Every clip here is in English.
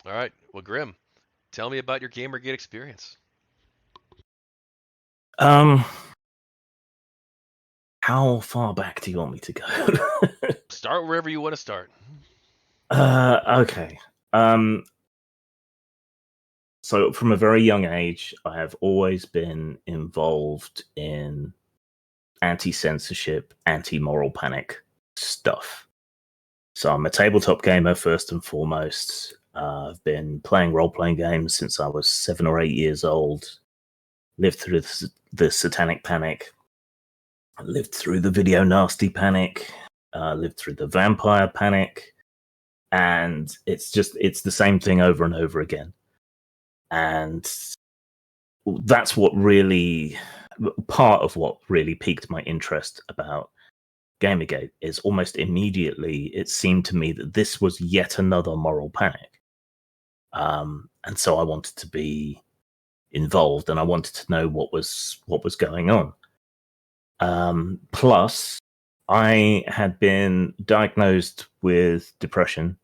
All right. Well, Grim, tell me about your GamerGate experience. Um, how far back do you want me to go? Start wherever you want to start. Okay. Um, so from a very young age, I have always been involved in anti-censorship, anti-moral panic stuff. So I'm a tabletop gamer first and foremost. I've been playing role-playing games since I was 7 or 8 years old. Lived through the Satanic Panic. Lived through the Video Nasty Panic. Lived through the Vampire Panic. And it's the same thing over and over again. And that's what really part of what really piqued my interest about Gamergate is almost immediately it seemed to me that this was yet another moral panic. And so I wanted to be involved and I wanted to know what was going on. Plus, I had been diagnosed with depression,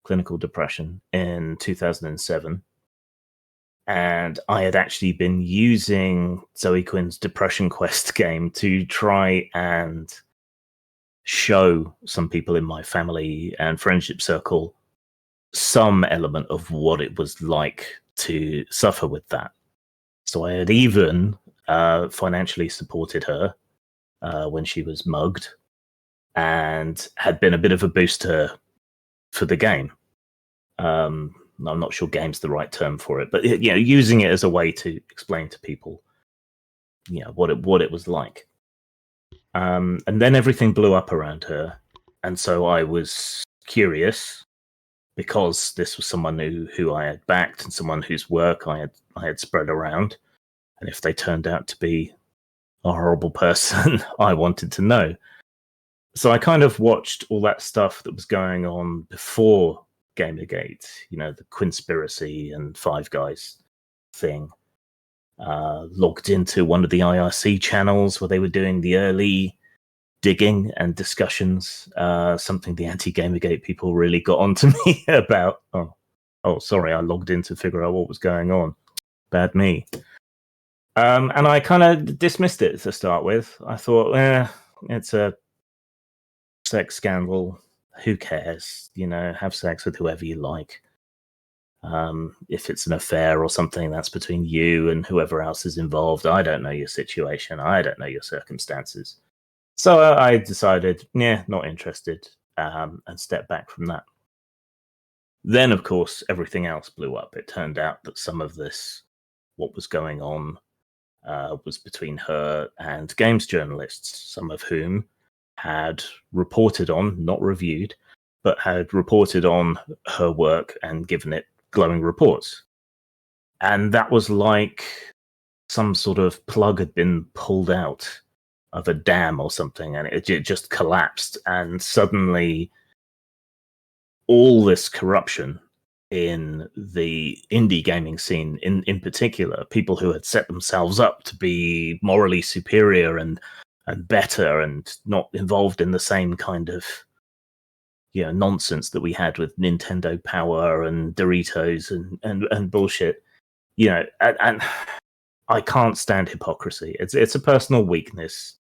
clinical depression, in 2007. And I had actually been using Zoe Quinn's Depression Quest game to try and show some people in my family and friendship circle some element of what it was like to suffer with that. So I had even financially supported her when she was mugged and had been a bit of a booster for the game. I'm not sure game's the right term for it, but using it as a way to explain to people, what it was like. And then everything blew up around her, and so I was curious because this was someone who I had backed and someone whose work I had spread around, and if they turned out to be a horrible person, I wanted to know. So I kind of watched all that stuff that was going on before Gamergate, the conspiracy and Five Guys thing. Logged into one of the IRC channels where they were doing the early digging and discussions, something the anti-Gamergate people really got onto me about. Oh, sorry, I logged in to figure out what was going on. Bad me. And I kind of dismissed it to start with. I thought, it's a sex scandal. Who cares? Have sex with whoever you like. If it's an affair or something, that's between you and whoever else is involved. I don't know your situation. I don't know your circumstances. So I decided, not interested, and stepped back from that. Then, of course, everything else blew up. It turned out that some of this, what was going on, was between her and games journalists, some of whom had reported on, not reviewed, but had reported on her work and given it glowing reports. And that was like some sort of plug had been pulled out of a dam or something, and it just collapsed. And suddenly, all this corruption in the indie gaming scene, in particular, people who had set themselves up to be morally superior and better and not involved in the same kind of nonsense that we had with Nintendo Power and Doritos and bullshit. And I can't stand hypocrisy. It's a personal weakness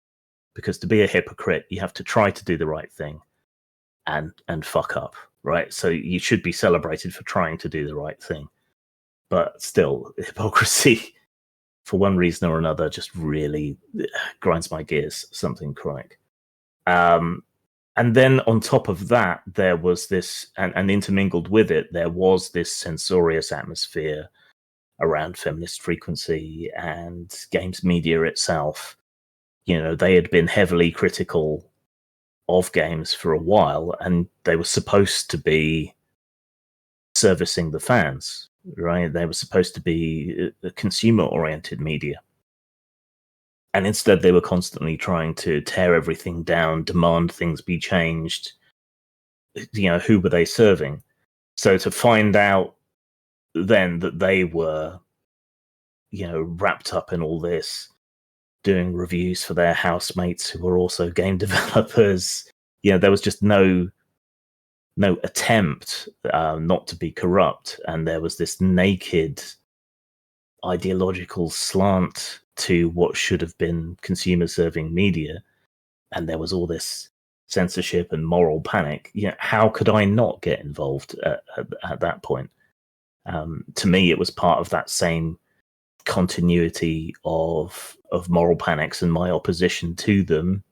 because to be a hypocrite, you have to try to do the right thing and fuck up, right? So you should be celebrated for trying to do the right thing. But still, hypocrisy, for one reason or another, just really grinds my gears, something chronic. And then on top of that, there was this, and intermingled with it, there was this censorious atmosphere around feminist frequency and games media itself. They had been heavily critical of games for a while, and they were supposed to be servicing the fans, right? They were supposed to be a consumer-oriented media. And instead, they were constantly trying to tear everything down, demand things be changed. Who were they serving? So to find out then that they were, wrapped up in all this, doing reviews for their housemates who were also game developers, there was just no no attempt not to be corrupt, and there was this naked ideological slant to what should have been consumer serving media, and there was all this censorship and moral panic. How could I not get involved at that point? To me, it was part of that same continuity of moral panics and my opposition to them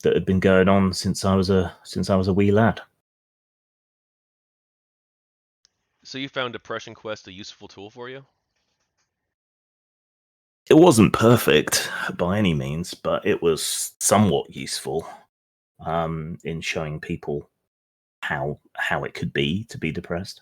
that had been going on since I was a wee lad. So you found Depression Quest a useful tool for you? It wasn't perfect by any means, but it was somewhat useful in showing people how it could be to be depressed.